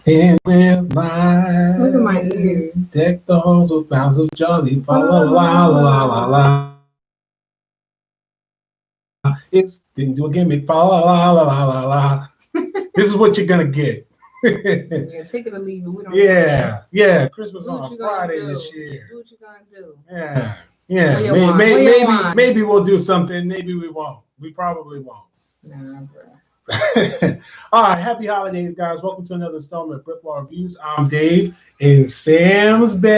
And with light, Look at my ears. deck the halls with bounds of jolly. Fa la la la la la la. It's didn't do a gimmick. Fa la la la la la la. This is what you're gonna get. Yeah, take it or leave it. We don't yeah. Christmas do on what a you gonna Friday do. this year. Do what you gonna do. Yeah. Where you want? Where you want? Maybe we'll do something. Maybe we won't. We probably won't. Nah, bro. All right, happy holidays, guys. Welcome to another installment of BrickWall Reviews. I'm Dave, and Sam's back.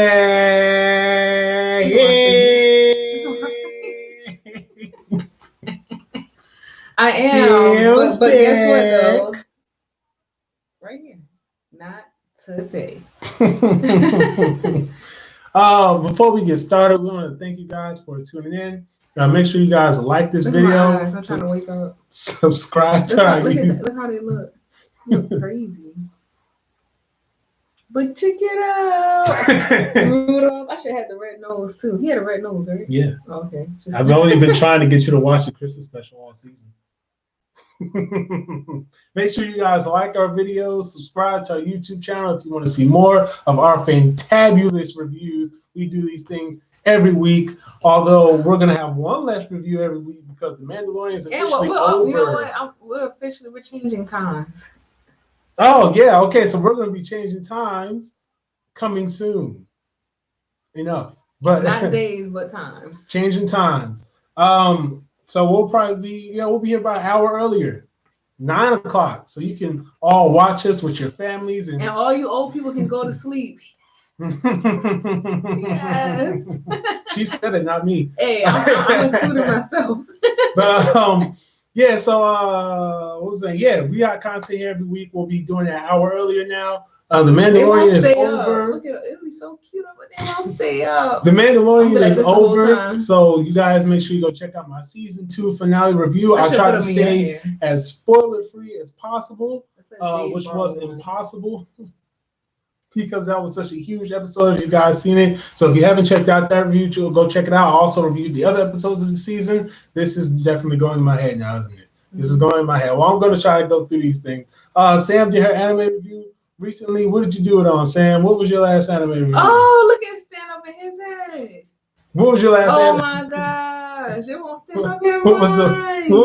I am, but guess what though? Right here, not today. Before we get started, we want to thank you guys for tuning in. Make sure you guys like this video. My eyes. I'm trying to wake up. Subscribe to our YouTube. Look how they look. They look crazy. But check it out. Rudolph. I should have the red nose too. He had a red nose, right? Yeah. Okay. I've only been trying to get you to watch the Christmas special all season. Make sure you guys like our videos, subscribe to our YouTube channel if you want to see more of our fantabulous reviews. We do these things every week, although we're going to have one less review every week because The Mandalorian is officially over. You know what? We're changing times. Oh, yeah. Okay, so we're going to be changing times coming soon. Enough. But not days, but times. Changing times. So we'll probably be, we'll be here about an hour earlier, 9 o'clock, so you can all watch us with your families and all you old people can go to sleep. Yes. She said it, not me. Hey, I'm including myself. But so what was that? Yeah, we got content here every week. We'll be doing it an hour earlier now. The Mandalorian is over. Look at it. It'll be so cute, but they won't stay up. The Mandalorian is over. So you guys make sure you go check out my season 2 finale review. I'll try to stay as spoiler free as possible, which was impossible because that was such a huge episode. If you guys seen it, so if you haven't checked out that review, go check it out. I also reviewed the other episodes of the season. This is definitely going in my head now, isn't it? This is going in my head. Well, I'm going to try to go through these things. Sam did her anime review recently. What did you do it on, Sam? What was your last anime review? Oh, look at stand up in his head. What was your last anime? Oh my gosh. It won't stand up in what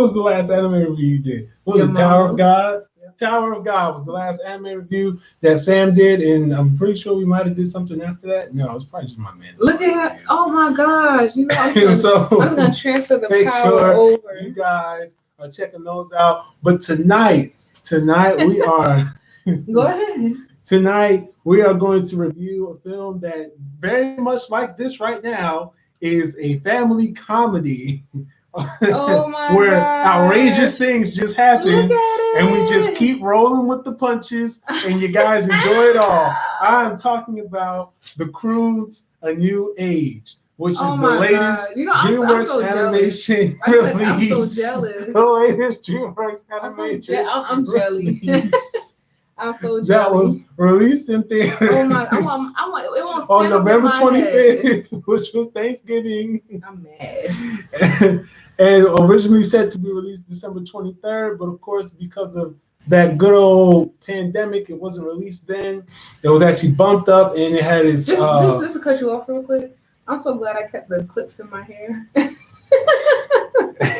was the last anime review you did? What was it, Tower of God? Yep. Tower of God was the last anime review that Sam did, and I'm pretty sure we might have did something after that. No, it was probably just my man. Look at her. Oh my gosh. You know, I'm just going to transfer the power over. You guys are checking those out. But tonight we are... Go ahead. Tonight, we are going to review a film that, very much like this right now, is a family comedy. Oh my where gosh. Outrageous things just happen. Look at it. And we just keep rolling with the punches, and you guys enjoy it all. I'm talking about the Croods, A New Age, which is the latest DreamWorks animation release. I'm so jealous. The latest DreamWorks animation. I'm jealous. I'm so jealous. That was released in theaters. Oh my! It won't on November 25th, which was Thanksgiving. I'm mad. And originally set to be released December 23rd, but of course, because of that good old pandemic, it wasn't released then. It was actually bumped up, and it had its. Just to cut you off real quick, I'm so glad I kept the clips in my hair. And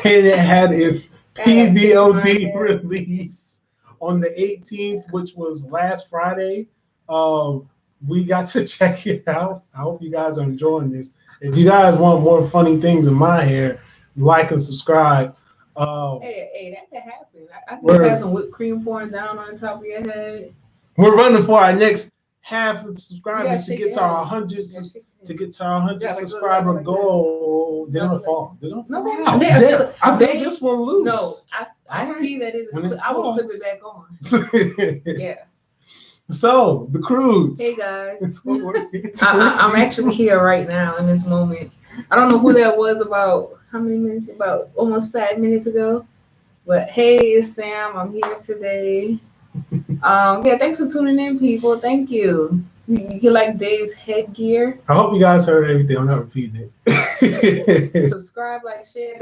it had its PVOD release on the 18th, which was last Friday. We got to check it out. I hope you guys are enjoying this. If you guys want more funny things in my hair, like and subscribe. Hey, that could happen. I can just have some whipped cream pouring down on the top of your head. We're running for our next half of subscribers to get to our 100 subscriber goal. They're gonna fall. They're gonna fall out. I think this one loose. No, I see that it is. I will flip it back on. Yeah. So the Croods. Hey guys. I'm actually here right now in this moment. I don't know who that was about how many minutes? About almost 5 minutes ago. But hey, it's Sam. I'm here today. Thanks for tuning in, people. Thank you. You like Dave's headgear? I hope you guys heard everything. I'm not repeating it. Subscribe, like, share.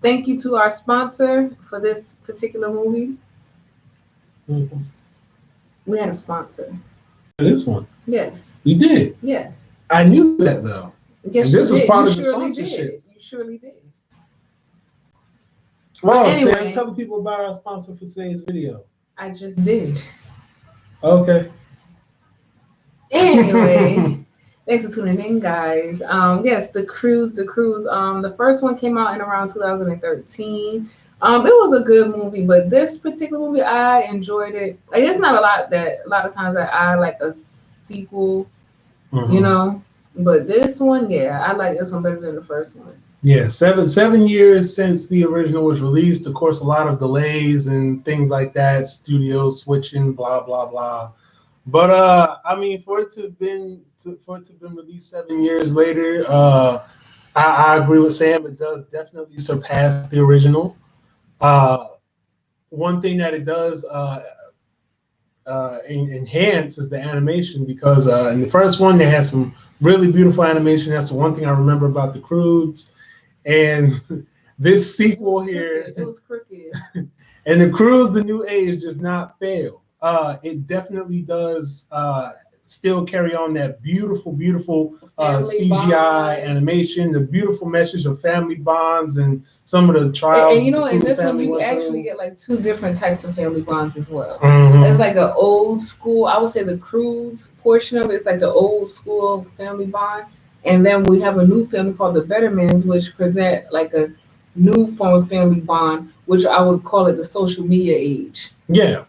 Thank you to our sponsor for this particular movie. We had a sponsor. This one. Yes. You did. Yes. I knew that though. Yes, and this was part of the surely sponsorship. Did. You surely did. Well, anyway, Sam, tell the people about our sponsor for today's video. I just did. Okay. Anyway, thanks for tuning in, guys. Yes, the Croods. The first one came out in around 2013. It was a good movie, but this particular movie, I enjoyed it. Like, it's not a lot of times that I like a sequel, you know. But this one, yeah, I like this one better than the first one. Yeah, 7 years since the original was released. Of course, a lot of delays and things like that, studios switching, blah blah blah. But I mean, for it to have been released 7 years later, I agree with Sam. It does definitely surpass the original. One thing that it does enhance is the animation, because in the first one they had some really beautiful animation. That's the one thing I remember about the Croods. And this sequel here, it was crooked. And the Croods, the New Age, does not fail. It definitely does still carry on that beautiful CGI bond. Animation, the beautiful message of family bonds and some of the trials. And you know, in this one, you actually get like two different types of family bonds as well. Mm-hmm. It's like an old school, I would say the Croods portion of it is like the old school family bond. And then we have a new family called the Bettermans, which present like a new form of family bond, which I would call it the social media age. Yeah,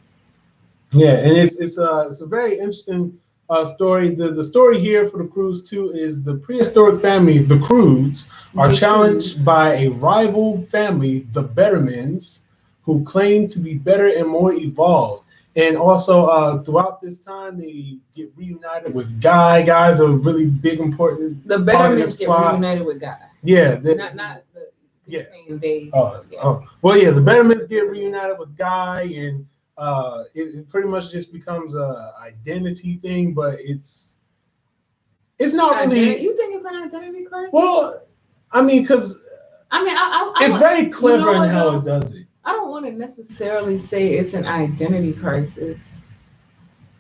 and it's a very interesting story. The story here for the Croods too is the prehistoric family, the Croods, are challenged by a rival family, the Bettermans, who claim to be better and more evolved. And also, throughout this time, they get reunited with Guy. Guy's a really big, important. The Bettermans get reunited with Guy. Yeah, not the. Yeah. They. Well, yeah, the Bettermans get reunited with Guy, and it pretty much just becomes a identity thing. But it's not really. You think it's an identity crisis? Well, I mean, because it's very clever in how it does it. I don't want to necessarily say it's an identity crisis.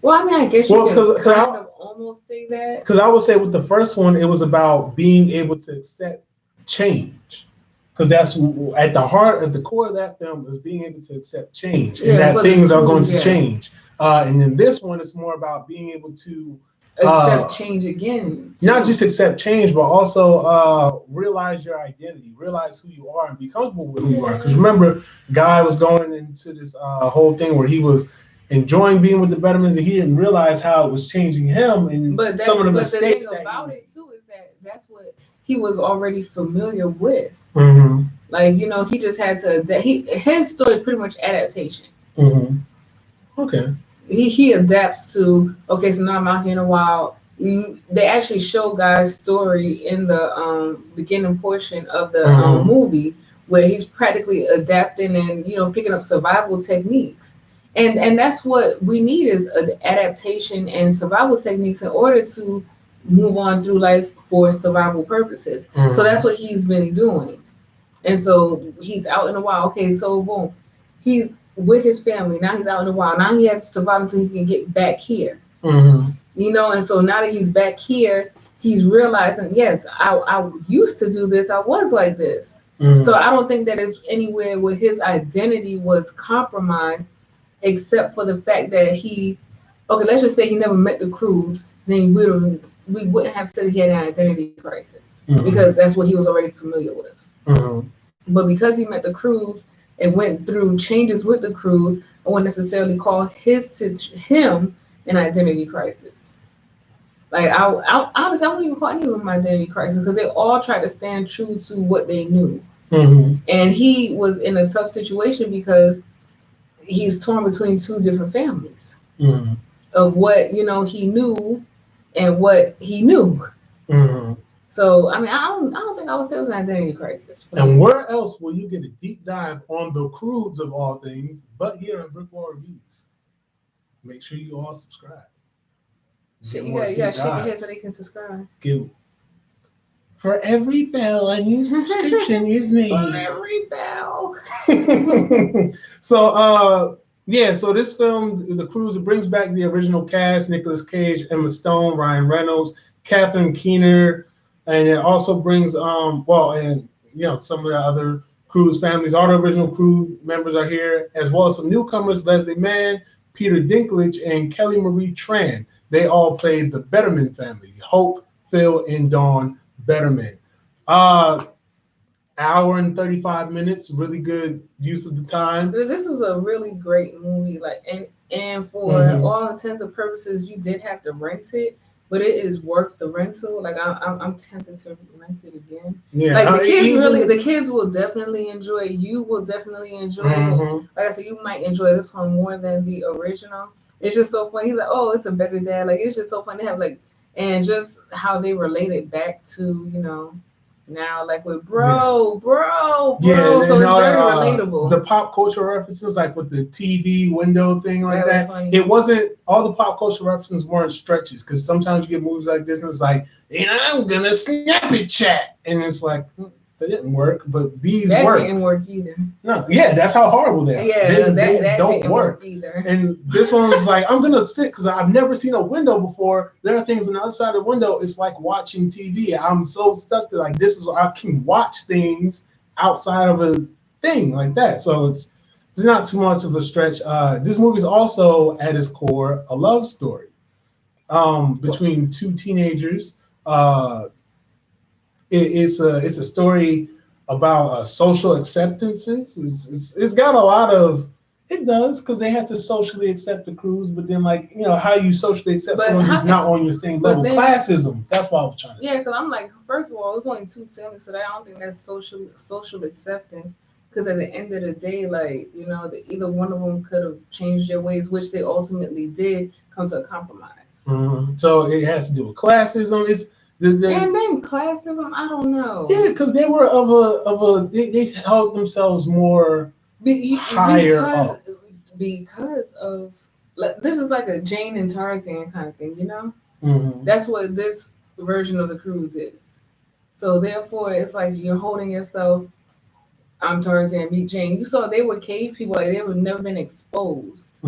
Well, I mean, I guess you can kind of almost say that. Because I would say with the first one, it was about being able to accept change. Because that's at the core of that film is being able to accept change, and that things are going to change. And then this one is more about being able to accept change again. Not just accept change, but also realize your identity, realize who you are, and be comfortable with who you are. Because remember, Guy was going into this whole thing where he was enjoying being with the Bettermans, and he didn't realize how it was changing him and some of the mistakes. But the thing about it too is that that's what he was already familiar with. Mm-hmm. Like, you know, he just had to adapt. His story is pretty much adaptation. Mm-hmm. Okay. He adapts to, okay, so now I'm out here in the wild. They actually show Guy's story in the beginning portion of the movie, where he's practically adapting and, you know, picking up survival techniques. And that's what we need, is an adaptation and survival techniques in order to move on through life for survival purposes. Mm-hmm. So that's what he's been doing. And so he's out in the wild. Okay, so boom, he's with his family. Now he's out in the wild. Now he has to survive until he can get back here. Mm-hmm. You know, and so now that he's back here, he's realizing, yes, I used to do this. I was like this. Mm-hmm. So I don't think that it's anywhere where his identity was compromised, except for the fact that let's just say he never met the Croods, then we wouldn't have said he had an identity crisis, mm-hmm. because that's what he was already familiar with. Mm-hmm. But because he met the Croods and went through changes with the Croods, I wouldn't necessarily call him an identity crisis. Like, honestly, I wouldn't even call any of them an identity crisis, because they all tried to stand true to what they knew. Mm-hmm. And he was in a tough situation because he's torn between two different families, mm-hmm. of what, you know, he knew and what he knew. Mm-hmm. So, I mean, I don't think I would say it was an identity crisis. And where else will you get a deep dive on the Croods of all things but here at BrickWall Reviews? Make sure you all subscribe. You gotta shake your head so they can subscribe. For every bell, a new subscription is made. For every bell. So, Yeah, so this film, The Croods, it brings back the original cast: Nicolas Cage, Emma Stone, Ryan Reynolds, Catherine Keener, and it also brings some of the other Croods families. All the original crew members are here, as well as some newcomers: Leslie Mann, Peter Dinklage, and Kelly Marie Tran. They all played the Betterman family: Hope, Phil, and Dawn Betterman. Hour and 35 minutes, really good use of the time. This was a really great movie, and for all intents and purposes, you did have to rent it, but it is worth the rental. Like I'm tempted to rent it again. Yeah, like the kids will definitely enjoy it. You will definitely enjoy it. Like I said, you might enjoy this one more than the original. It's just so funny. He's like, oh, it's a better dad. Like it's just so funny to have and just how they relate it back to now, like with bro. Yeah, so it's very relatable. The pop culture references, like with the TV window thing, like that. It wasn't all the pop culture references weren't stretches, because sometimes you get movies like this and it's like, I'm gonna snap it, chat, and it's like that didn't work, but these that work. Didn't work either. No, yeah, that's how horrible they are. Yeah, they don't work either. And this one was like, I'm gonna sit because I've never seen a window before. There are things on the outside of the window. It's like watching TV. I'm so stuck to I can watch things outside of a thing like that. So it's not too much of a stretch. This movie is also at its core a love story between two teenagers. It's a story about social acceptances. It's got a lot of, it does, because they have to socially accept the Croods, but then how you socially accept someone who's not on your same level. Classism. That's what I was trying to say. Yeah, because I'm like, first of all, it's only two families, so I don't think that's social acceptance. Because at the end of the day, either one of them could have changed their ways, which they ultimately did, come to a compromise. So it has to do with classism. And then classism, I don't know. Yeah, because they were they held themselves more higher up. Because of this is like a Jane and Tarzan kind of thing, That's what this version of the Croods is. So therefore, it's like you're holding yourself. I'm Tarzan, meet Jane. You saw they were cave people; they were never been exposed.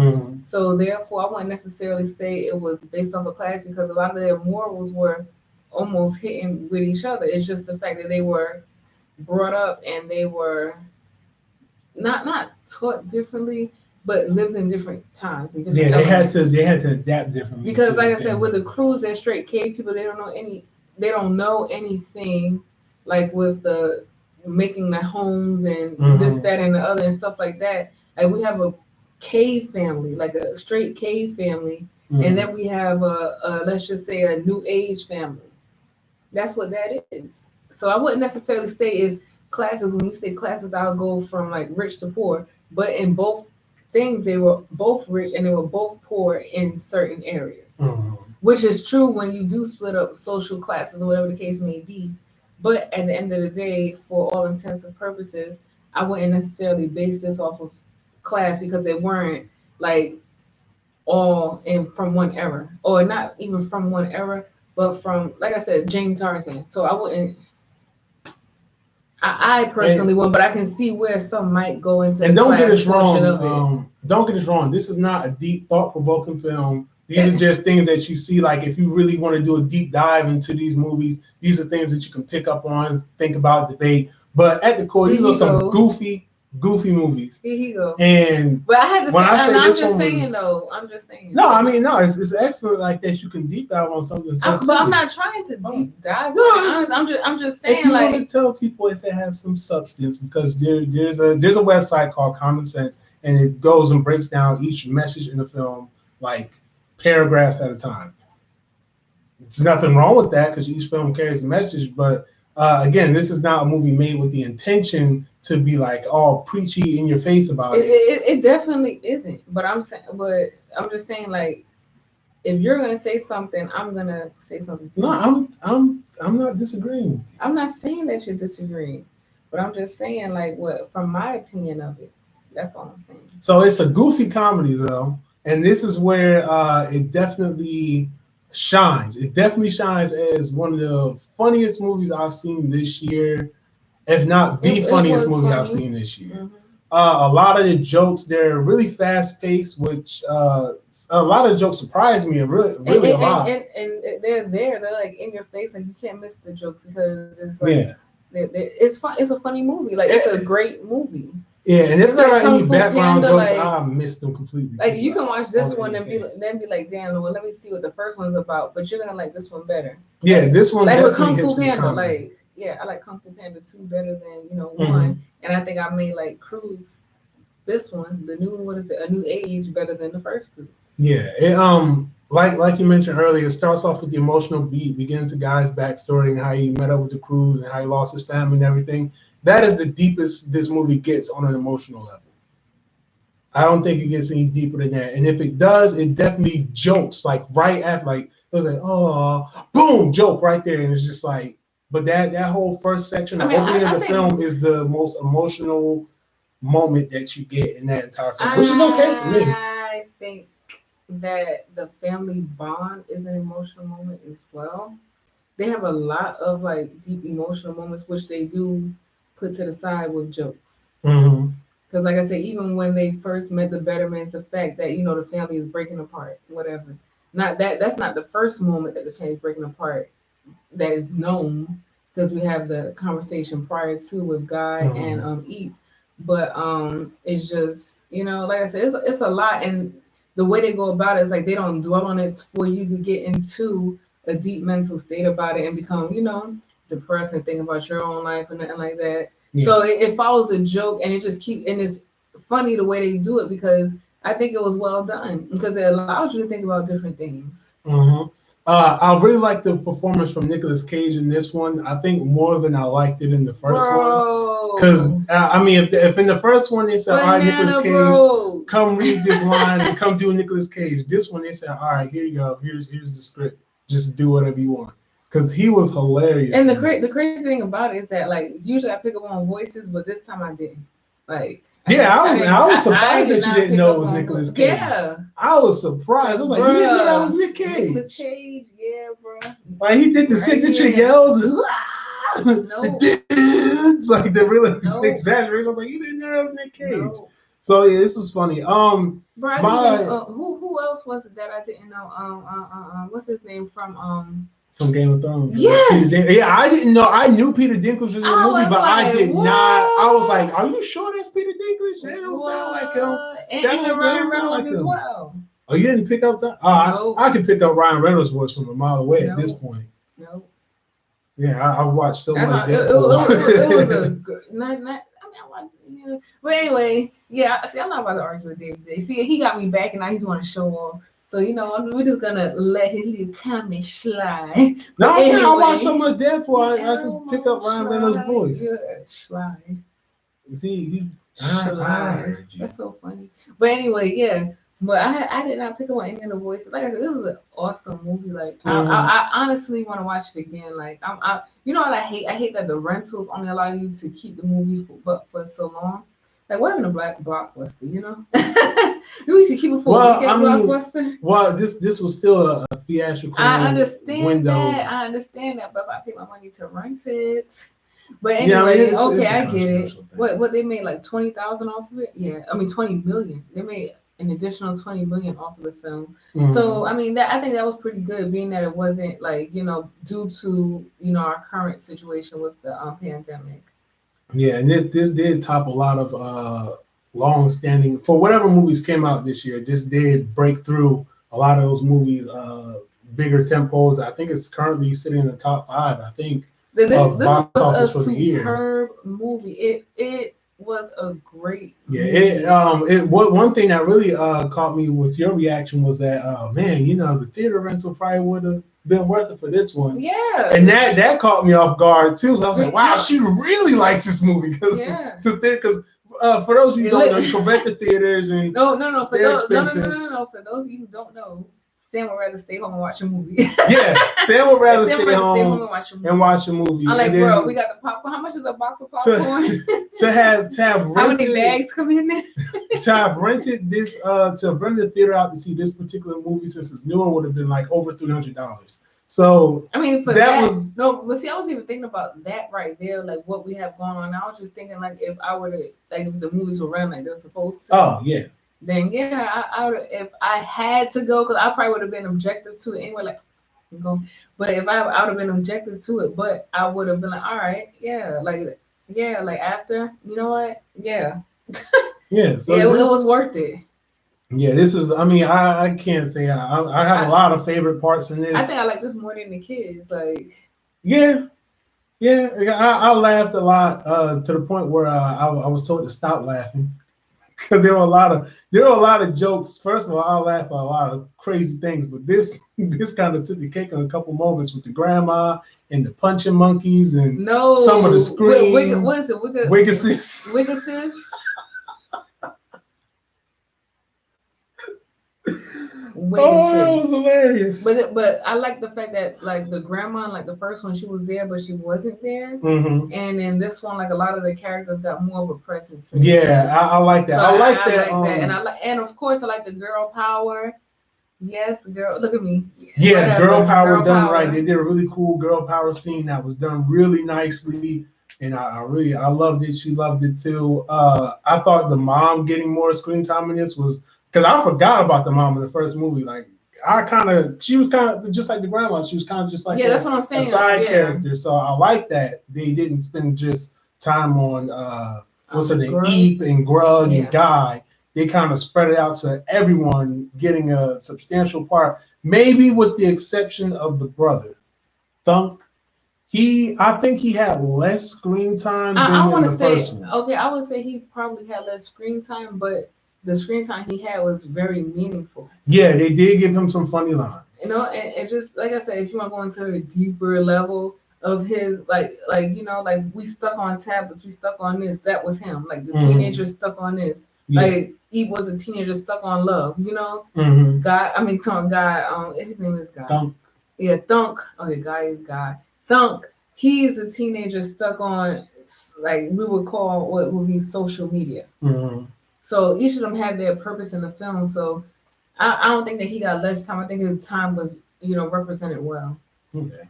So therefore, I wouldn't necessarily say it was based off of class, because a lot of their morals were almost hitting with each other. It's just the fact that they were brought up and they were not taught differently, but lived in different times and different they had to adapt differently. Because like I said, with the Croods, they're straight cave people. They don't know anything, like with the making the homes and this, that, and the other and stuff like that. Like we have a cave family, like a straight cave family, and then we have a let's just say a new age family. That's what that is. So I wouldn't necessarily say is classes. When you say classes, I'll go from like rich to poor. But in both things, they were both rich and they were both poor in certain areas, which is true when you do split up social classes or whatever the case may be. But at the end of the day, for all intents and purposes, I wouldn't necessarily base this off of class, because they weren't like all from one era, or not even from one era, but from, like I said, Jane Tarzan. So I wouldn't. I personally wouldn't, but I can see where some might go into. And don't get us wrong. Don't get us wrong. This is not a deep, thought-provoking film. These are just things that you see. Like if you really want to do a deep dive into these movies, these are things that you can pick up on, think about, debate. But at the core, these are some goofy movies. Here you go. But I had to say, I'm just saying. No, I mean, no, it's excellent like that. You can deep dive on something. But I'm not trying to deep dive. No, I'm just saying. If you want to tell people if it has some substance, because there's a website called Common Sense, and it goes and breaks down each message in the film like paragraphs at a time. There's nothing wrong with that, because each film carries a message. But again, this is not a movie made with the intention to be like all preachy in your face about it. It definitely isn't. But I'm just saying, like, if you're gonna say something, I'm gonna say something too. No, I'm not disagreeing with you. I'm not saying that you're disagreeing, but I'm just saying, like, what from my opinion of it. That's all I'm saying. So it's a goofy comedy though, and this is where it definitely shines. It definitely shines as one of the funniest movies I've seen this year, if not the funniest movie I've seen this year. A lot of the jokes, they're really fast paced, which a lot of the jokes surprised me, and really a lot. And they're there. They're like in your face, and you can't miss the jokes because it's like it's fun. It's a funny movie. Like it's a great movie. Yeah, and if there are any background jokes, like, I missed them completely. Like you can watch this one and then be like, damn, well, let me see what the first one's about. But you're gonna like this one better. Yeah, like, this one like definitely with Kung hits Fu Panda. Like, yeah, I like Kung Fu Panda 2 better than one. And I think I made like Croods, this one, the new A New Age, better than the first Croods. Yeah, it like you mentioned earlier, it starts off with the emotional beat, begins the guy's backstory and how he met up with the Croods and how he lost his family and everything. That is the deepest this movie gets on an emotional level. I don't think it gets any deeper than that. And if it does, it definitely jokes like right after, like it was like, oh, boom, joke right there, and it's just like. But that whole first section, the opening of the film, is the most emotional moment that you get in that entire film, which is okay for me. I think that the family bond is an emotional moment as well. They have a lot of like deep emotional moments, which they do put to the side with jokes. Because like I said, even when they first met the Bettermans, the fact that the family is breaking apart, whatever. That's not the first moment that the family is breaking apart that is known, because we have the conversation prior to with Guy and Eep. But it's just like I said, it's a lot, and the way they go about it is like they don't dwell on it for you to get into a deep mental state about it and become depressed and thinking about your own life and nothing like that. Yeah. So it follows a joke, and it just and it's funny the way they do it, because I think it was well done, because it allows you to think about different things. I really like the performance from Nicolas Cage in this one. I think more than I liked it in the first one. Because I mean, if in the first one they said, "All right, Nicolas Cage, come read this line and come do Nicolas Cage," this one they said, "All right, here you go. Here's the script. Just do whatever you want." Because he was hilarious. And the crazy thing about it is that, like, usually I pick up on voices, but this time I didn't. Like, I was surprised that you didn't know it was Nicolas Cage. Yeah, I was surprised. I was like, you didn't know that was Nick Cage. Nicolas Cage, yeah, bro. Like he did the signature yells. It's like the real exaggeration. I was like, you didn't know that was Nick Cage. No. So yeah, this was funny. Bro, who else was it that I didn't know? What's his name from Game of Thrones. Yes. Yeah, I didn't know. I knew Peter Dinklage was in the movie, but I did not. I was like, "Are you sure that's Peter Dinklage? That don't sound like him." And Ryan Reynolds as well. Oh, you didn't pick up that? No. I could pick up Ryan Reynolds' voice from a mile away at this point. No. Yeah, I watched so much. It was a good. But anyway, yeah. See, I'm not about to argue with David. See, he got me back, and now he's want to show off. So, we're just going to let his little comment slide. No, anyway, I watched so much Deadpool, I could pick up Ryan Reynolds' voice. Yeah, slide. He's slide. That's so funny. But anyway, yeah. But I did not pick up on any of the voices. Like I said, this was an awesome movie. Like, I honestly want to watch it again. Like, you know what I hate? I hate that the rentals only allow you to keep the movie for so long. Like, we're having a black blockbuster, We could keep it for a weekend blockbuster. Well, this was still a theatrical window. I understand that, but if I pay my money to rent it. But anyway, I get it. What they made like 20,000 off of it? Yeah, I mean 20 million. They made an additional 20 million off of the film. So I mean I think that was pretty good, being that it wasn't like due to our current situation with the pandemic. Yeah, and this did top a lot of long-standing, for whatever movies came out this year. This did break through a lot of those movies, bigger tempos. I think it's currently sitting in the top 5. I think this box office for the year. Superb movie. It was a great movie. Yeah. One thing that really caught me with your reaction was that man, the theater rental probably would have been worth it for this one. Yeah. And that caught me off guard too. I was like, wow, she really likes this movie because for those of you who don't know, you can rent the theaters and no. For those of you who don't know, Sam would rather stay home and watch a movie. Yeah, Sam would rather stay home and watch a movie. I'm like, bro, we got the popcorn. How much is a box of popcorn? To have rented, how many bags come in there? To have rented this, to rent the theater out to see this particular movie, since it's newer, would have been like over $300. So I mean, for that was no, but see, I was even thinking about that right there, like what we have going on. I was just thinking, like, if I were to, like, if the movies were run like they're supposed to. Oh yeah. Then yeah, I would, if I had to go, because I probably would have been objective to it anyway. Like, go, but if I would have been objective to it, but I would have been like, all right, yeah, like after, you know what, yeah. Yeah. So yeah, it was worth it. Yeah, this is. I mean, I can't say I have a lot of favorite parts in this. I think I like this more than the kids. Like, yeah, I laughed a lot to the point where I was told to stop laughing because there were a lot of jokes. First of all, I laughed at a lot of crazy things, but this kind of took the cake on a couple moments with the grandma and the punching monkeys and some of the screams. What is it? Wiggasis. Oh, it was hilarious. But I like the fact that, like, the grandma, like the first one, she was there, but she wasn't there. Mm-hmm. And in this one, like, a lot of the characters got more of a presence. Yeah, I like that. So I like that. And of course, I like the girl power. Yes, girl. Look at me. Yeah, whatever. Girl power done right. They did a really cool girl power scene that was done really nicely. And I loved it. She loved it too. I thought the mom getting more screen time in this was, because I forgot about the mom in the first movie. Like, she was kind of just like the grandma. She was kind of just like that's what I'm saying. A side character. So I like that they didn't spend just time on what's her name, Eep and Grug and Guy. They kind of spread it out so everyone getting a substantial part. Maybe with the exception of the brother, Thunk. I think he had less screen time than in the first one. Okay, I would say he probably had less screen time, but the screen time he had was very meaningful. Yeah, they did give him some funny lines. You know, and just like I said, if you want to go into a deeper level of his, like you know, like, we stuck on tablets, we stuck on this. That was him. Like, the teenager stuck on this. Yeah. Like, Eve was a teenager stuck on love. You know, Guy. I mean, Guy. His name is Guy. Thunk. Yeah, Thunk. Okay, Guy is Guy. Thunk. He is a teenager stuck on, like, we would call what would be social media. Mm-hmm. So each of them had their purpose in the film. So I don't think that he got less time. I think his time was, you know, represented well. Okay.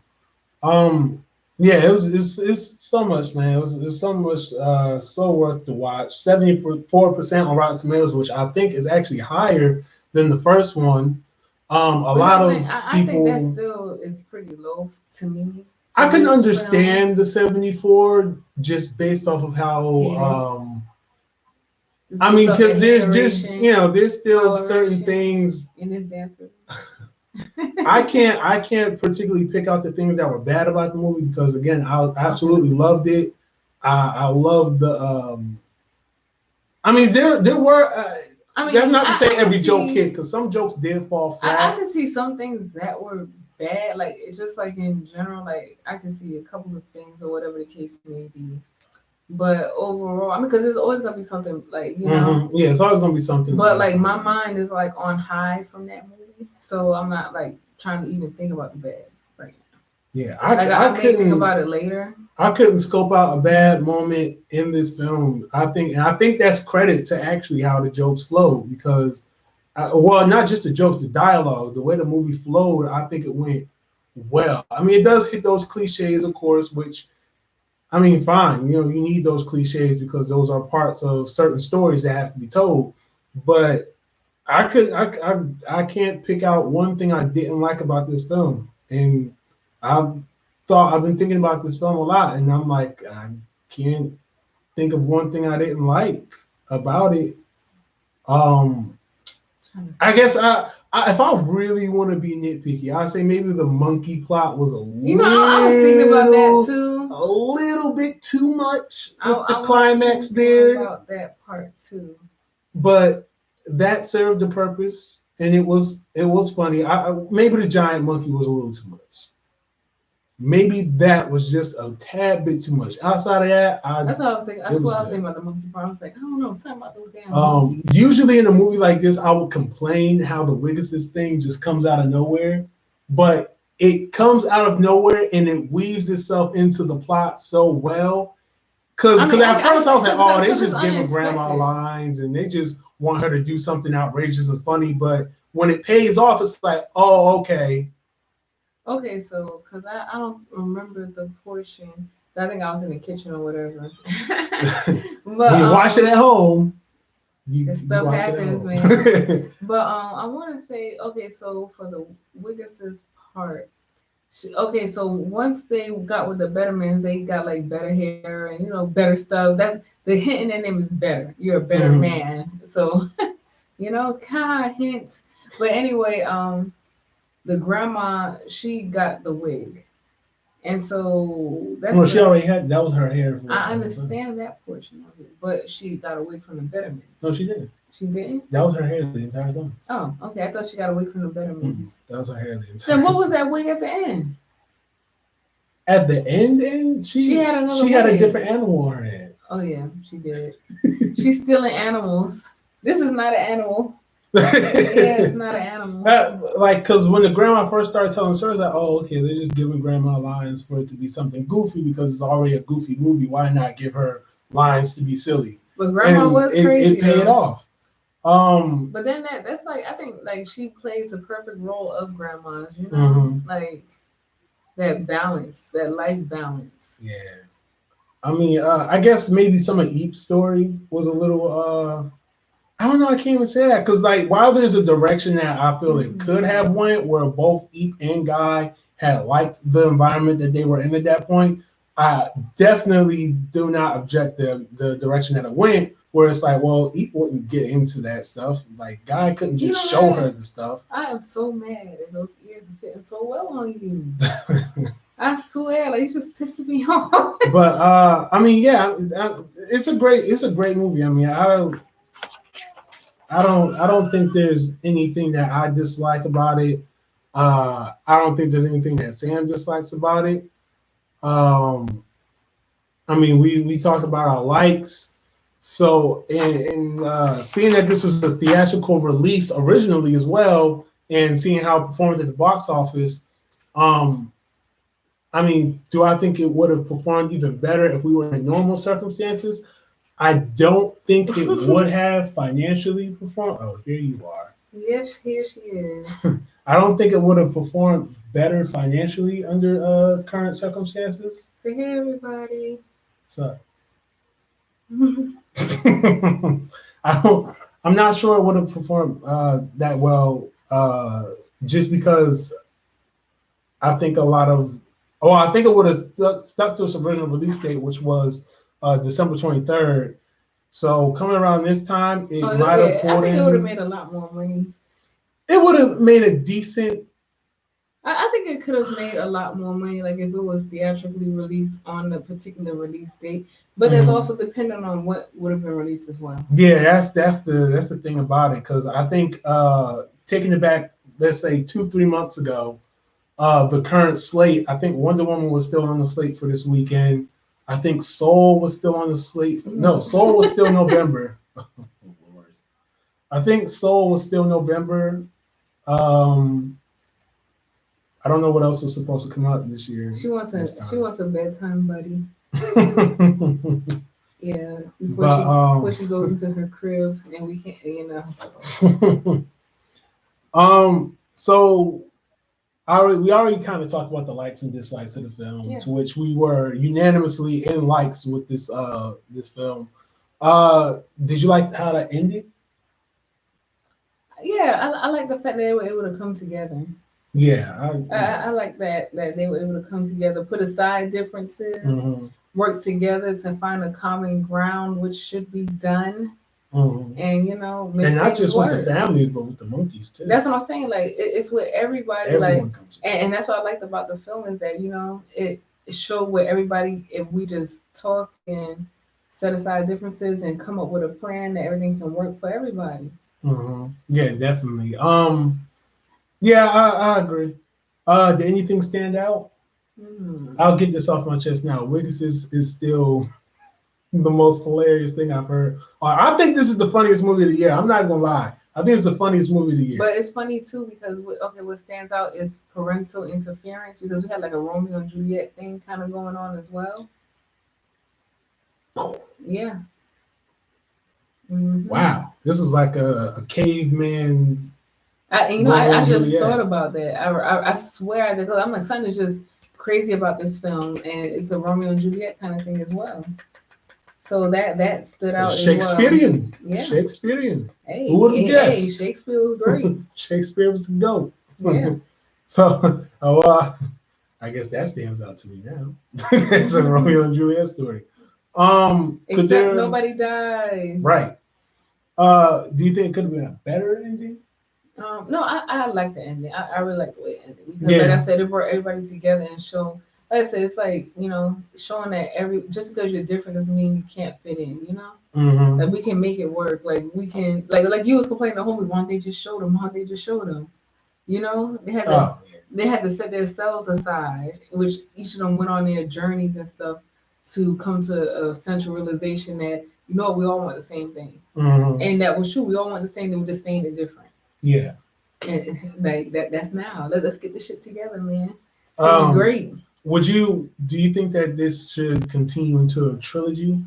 Yeah, it's so much, man. It's so much, so worth to watch. 74% on Rotten Tomatoes, which I think is actually higher than the first one. I think that still is pretty low to me. I can understand the 74 just based off of how. I mean, because there's still certain things in his dancer. I can't particularly pick out the things that were bad about the movie because, again, I absolutely loved it. I loved the. I mean, there were. That's not to say every joke hit, because some jokes did fall flat. I can see some things that were bad, like, it's just like in general, like, I can see a couple of things or whatever the case may be. But overall, I mean, because there's always gonna be something, like, you know. Yeah, it's always gonna be something. But like, my mind is like on high from that movie, so I'm not like trying to even think about the bad right now. Yeah, I may think about it later. I couldn't scope out a bad moment in this film. I think that's credit to actually how the jokes flowed, because, well, not just the jokes, the dialogue, the way the movie flowed. I think it went well. I mean, it does hit those cliches, of course, which, I mean, fine. You know, you need those cliches because those are parts of certain stories that have to be told. But I can't pick out one thing I didn't like about this film. And I've been thinking about this film a lot, and I'm like, I can't think of one thing I didn't like about it. I guess if I really want to be nitpicky, I'd say maybe the monkey plot was I was thinking about that too. A little bit too much with the climax there. About that part too. But that served the purpose, and it was funny. Maybe the giant monkey was a little too much. Maybe that was just a tad bit too much. Outside of that, that's what I was thinking. That's what I was thinking about the monkey part. I was like, I don't know, something about those damn monkeys. Usually in a movie like this, I would complain how the Wiggasis thing just comes out of nowhere, but it comes out of nowhere and it weaves itself into the plot so well. Because at first I was like, oh, they just giving grandma lines and they just want her to do something outrageous and funny. But when it pays off, it's like, oh, okay. Okay, so because I don't remember the portion. I think I was in the kitchen or whatever. But when you watch it at home, you stuff watch happens, it at home. man. But I want to say, okay, so for the Wiggis's part, okay, so once they got with the Bettermans, they got like better hair and better stuff. That's the hint in their name is better. You're a better man. So kind of hints. But anyway, the grandma, she got the wig. And so that's well, she already had that was her hair. I understand that portion of it, but she got a wig from the Bettermans. No, she didn't. She didn't? That was her hair the entire time. Oh, okay. I thought she got a wig from the Bettermans. That was her hair the entire time. Then what was that wig at the end? At the end, she had a different animal on her head. Oh yeah, she did. She's stealing animals. This is not an animal. Yeah, it's not an animal. Because when the grandma first started telling stories, like, oh, okay, they're just giving grandma lines for it to be something goofy because it's already a goofy movie. Why not give her lines to be silly? But grandma was crazy. It paid off. But then that's like I think like she plays the perfect role of grandmas. Like that balance, that life balance. Yeah. I mean, I guess maybe some of Eep's story was a little. I don't know. I can't even say that because, like, while there's a direction that I feel it could have went, where both Eep and Guy had liked the environment that they were in at that point, I definitely do not object the direction that it went. Where it's like, well, Eep wouldn't get into that stuff. Like, Guy couldn't just show her the stuff. I am so mad that those ears are fitting so well on you. I swear, like, you just pissing me off. But I mean, yeah, it's a great movie. I mean, I don't think there's anything that I dislike about it. I don't think there's anything that Sam dislikes about it. I mean, we talk about our likes. So, and seeing that this was a theatrical release originally as well, and seeing how it performed at the box office, I mean, do I think it would have performed even better if we were in normal circumstances? I don't think it would have financially performed. Oh, here you are. Yes, here she is. I don't think it would have performed better financially under current circumstances. Say hey, everybody. What's up? I'm not sure it would have performed that well, just because I think I think it would have stuck to its original release date, which was December 23rd. So coming around this time, it might have pulled in. I think it would have made a lot more money. It would have made a decent. I think it could have made a lot more money, like if it was theatrically released on the particular release date. But it's also dependent on what would have been released as well. Yeah, that's the thing about it, because I think taking it back, let's say 2-3 months ago, the current slate, I think Wonder Woman was still on the slate for this weekend. I think Soul was still on the slate. No, Soul was still November. Oh, Lord. I think Soul was still November. I don't know what else was supposed to come out this year. She wants a bedtime buddy. Yeah, before she goes into her crib and we can't, So we already kind of talked about the likes and dislikes of the film, to which we were unanimously in likes with this film. Did you like how that ended? Yeah, I like the fact that they were able to come together. Yeah, I like that they were able to come together, put aside differences, work together to find a common ground, which should be done. And and not just with the families, but with the monkeys too. That's what I'm saying. Like it's with everybody. Everyone comes and that's what I liked about the film is that it showed where everybody, if we just talk and set aside differences and come up with a plan, that everything can work for everybody. Yeah, definitely. Yeah, I agree. Did anything stand out? I'll get this off my chest now. Wiggins is still the most hilarious thing I've heard. I think this is the funniest movie of the year. I'm not gonna lie. I think it's the funniest movie of the year. But it's funny too because what stands out is parental interference, because we had like a Romeo and Juliet thing kind of going on as well. Yeah. Wow, this is like a caveman's. I just thought about that. I swear that because my son is just crazy about this film, and it's a Romeo and Juliet kind of thing as well. So that stood out. Shakespearean. As well. Yeah. Shakespearean. Hey, who would have guessed? Hey, Shakespeare was great. Shakespeare was a goat. Yeah. So, I guess that stands out to me now. It's a Romeo and Juliet story. Except nobody dies. Right. Do you think it could have been a better ending? No, I like the ending. I really like the way it ended because, like I said, it brought everybody together and show. Like I said, it's like showing that just because you're different doesn't mean you can't fit in. Mm-hmm. Like we can make it work. Like we can, like you was complaining the whole movie. Why don't they just show them? They had to set themselves aside, which each of them went on their journeys and stuff to come to a central realization that we all want the same thing, and that was true. We all want the same thing. We're just saying it different. Yeah. And like that's now. Let's get this shit together, man. It's gonna be great. Do you think that this should continue into a trilogy?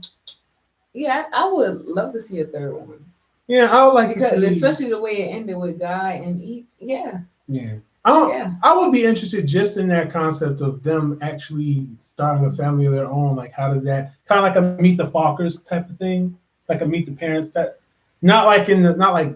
Yeah, I would love to see a third one. Yeah, I would like to see, especially the way it ended with Guy and Eve. Yeah. Yeah. I would be interested just in that concept of them actually starting a family of their own. Like, how does that kind of like a Meet the Fockers type of thing, like a Meet the Parents that. Not like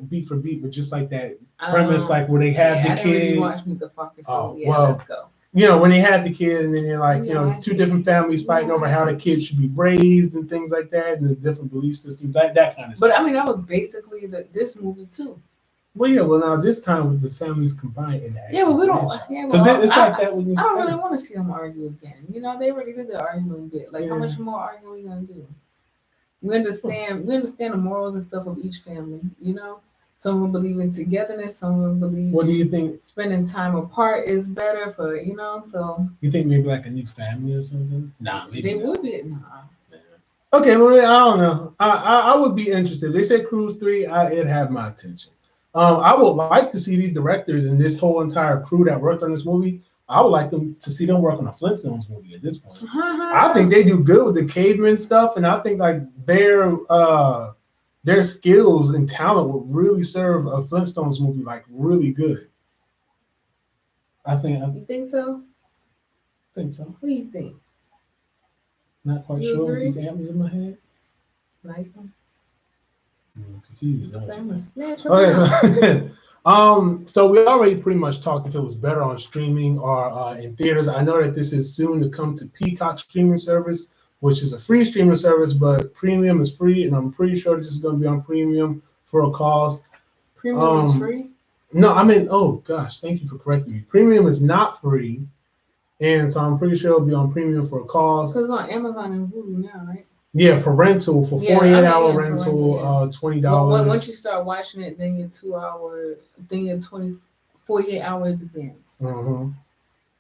beat for beat, but just like that premise, like where they have the kid. I didn't really watch Meet the Fockers, so let's go. When they had the kid, and then they're like, two different families fighting over how the kid should be raised and things like that, and the different belief systems, that kind of stuff. But I mean, that was basically this movie too. Well, yeah. Well, now this time with the families combined in that. Yeah, but we don't. Because it's like that when you. I don't really want to see them argue again. They already did the arguing bit. Like, how much more arguing are we gonna do? We understand the morals and stuff of each family, Some of them believe in togetherness, some of them believe what do you think spending time apart is better for, so you think maybe like a new family or something? Nah, maybe they would be Okay, well I don't know. I would be interested. They said Croods 3, it'd have my attention. I would like to see these directors and this whole entire crew that worked on this movie. I would like to see them work on a Flintstones movie at this point. I think they do good with the caveman stuff, and I think like their skills and talent would really serve a Flintstones movie like really good. You think so? I think so. What do you think? Not quite sure with these antlers in my head. Like them? I'm confused. Okay. So we already pretty much talked if it was better on streaming or in theaters. I know that this is soon to come to Peacock streaming service, which is a free streaming service, but premium is free, and I'm pretty sure this is going to be on premium for a cost. Premium is free? No, I mean, oh gosh, thank you for correcting me. Premium is not free, and so I'm pretty sure it'll be on premium for a cost. Because it's on Amazon and Hulu now, right? Yeah, for rental, for 48-hour rental, $20. Once you start watching it, then your 48 hours begins. Mm-hmm.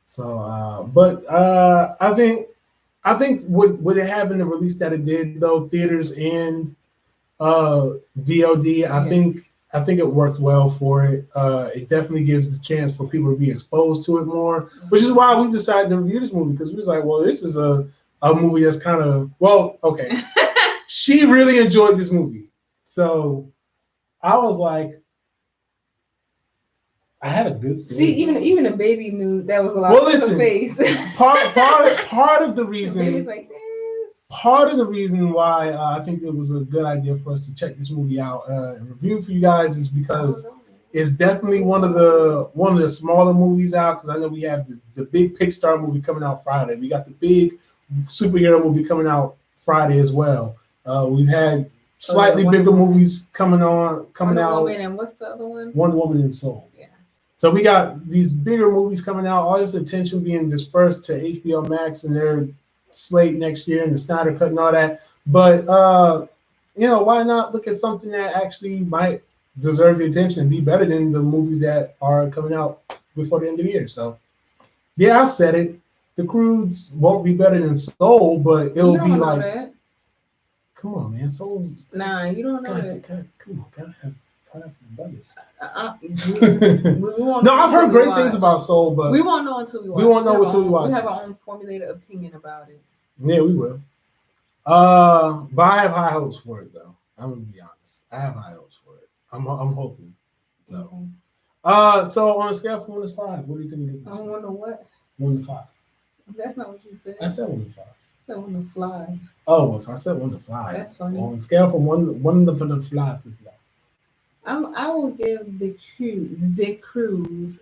So, but I think with it having the release that it did, though, theaters and VOD, I think it worked well for it. It definitely gives the chance for people to be exposed to it more, which is why we decided to review this movie, because we was like, well, this is a movie that's kind of, well, okay. She really enjoyed this movie. So I was like, I had a good story. See, even a baby knew that was a lot of her face. part of the reason. The baby's like this. Part of the reason why I think it was a good idea for us to check this movie out and review for you guys is because it's definitely one of the smaller movies out. Because I know we have the big Pixar movie coming out Friday. We got the big superhero movie coming out Friday as well. We've had slightly bigger movies coming out. Wonder Woman and what's the other one? Wonder Woman and Soul. Yeah. So we got these bigger movies coming out. All this attention being dispersed to HBO Max and their slate next year and the Snyder Cut and all that. But why not look at something that actually might deserve the attention and be better than the movies that are coming out before the end of the year? So yeah, I said it. The Croods won't be better than Soul, but it'll be like. That. Come on, man. Soul's. Nah, you don't know that. Come on, gotta have brothers. No, I've heard great things about Soul, but we won't know until we watch. We won't know until we watch. We have our own formulated opinion about it. Yeah, we will. But I have high hopes for it, though. I'm gonna be honest. I have high hopes for it. I'm hoping. So, So on a scale from 1 to 5, what are you gonna give? I don't want to what? 1 to 5. That's not what you said. I said 1 to 5. I said 1 to fly. Oh, if I said 1 to 5. That's funny. On a scale from 1 to fly. I will give the Croods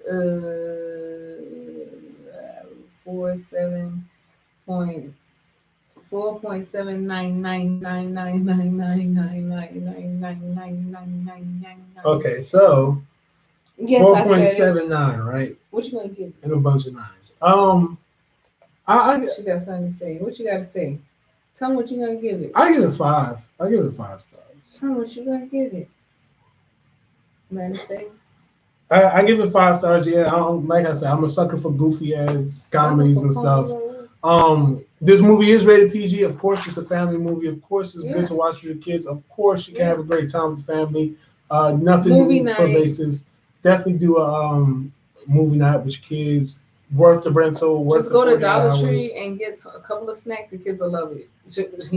4.7999999999999999. Okay, so yes, 4.79, right? What you gonna give? And a bunch of 9s. She got something to say. What you got to say? Tell me what you gonna give it. I give it 5. I give it 5 stars. Tell me what you gonna give it. Man, say. I give it 5 stars. Yeah, like I said, I'm a sucker for goofy ass comedies and stuff. This movie is rated PG. Of course, it's a family movie. Of course, it's good to watch with your kids. Of course, you can have a great time with the family. Nothing movie pervasive. Night. Definitely do a movie night with your kids. Worth the rental. Worth just go the to Dollar Tree and get a couple of snacks. The kids will love it. Just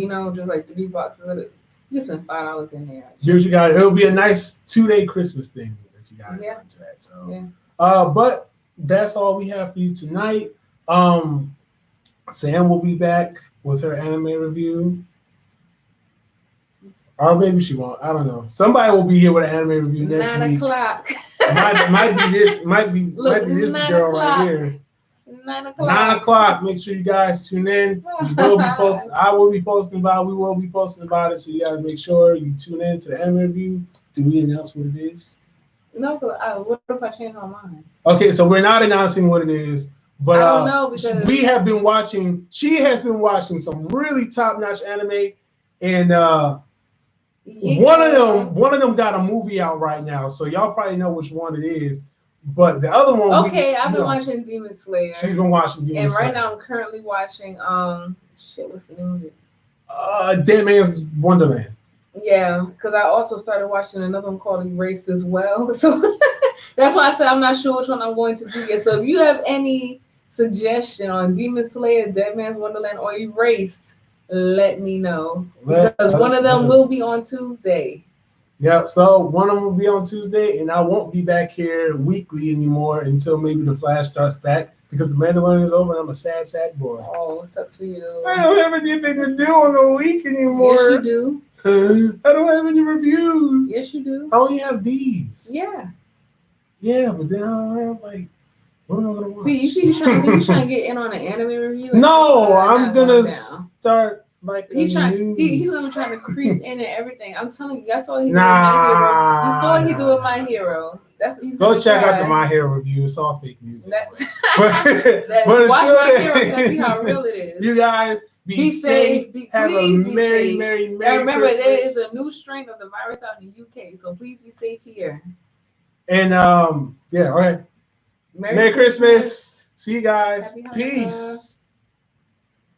like 3 boxes of it. You spend $5 in there. Usually, guys, it'll be a nice 2-day Christmas thing if you guys are into that. So, but that's all we have for you tonight. Sam will be back with her anime review. Or maybe she won't. I don't know. Somebody will be here with an anime review next week. 9 o'clock. might be this girl right here. 9 o'clock. 9 o'clock. Make sure you guys tune in. We will be posting. I will be posting about. We will be posting about it. So you guys make sure you tune in to the anime review. Do we announce what it is? No. What if I change my mind? Okay, so we're not announcing what it is. But I don't know because we have been watching. She has been watching some really top-notch anime, and one of them got a movie out right now. So y'all probably know which one it is. But the other one, I've been watching Demon Slayer. She's been watching Demon Slayer, and right now I'm currently watching what's the name of it? Dead Man's Wonderland. Yeah, because I also started watching another one called Erased as well. So that's why I said I'm not sure which one I'm going to do yet. So if you have any suggestion on Demon Slayer, Dead Man's Wonderland, or Erased, let me know. Because one of them will be on Tuesday. Yeah, so one of them will be on Tuesday, and I won't be back here weekly anymore until maybe The Flash starts back, because The Mandalorian is over and I'm a sad boy. Oh, sucks for you. I don't have anything to do on the week anymore. Yes, you do. I don't have any reviews. Yes, you do. I only have these. Yeah. Yeah, but then I don't have, what am I going to watch? See, you trying to get in on an anime review? No, I'm going to start he's trying to creep in and everything. I'm telling you, that's all he do with My Hero. You saw what he do with My Hero. Go check out the My Hero review. It's all fake music. Watch My Hero and see how real it is. You guys be safe. Have a merry remember, Christmas. There is a new strain of the virus out in the UK, so please be safe here. And all right. Merry Christmas. See you guys. Happy Peace.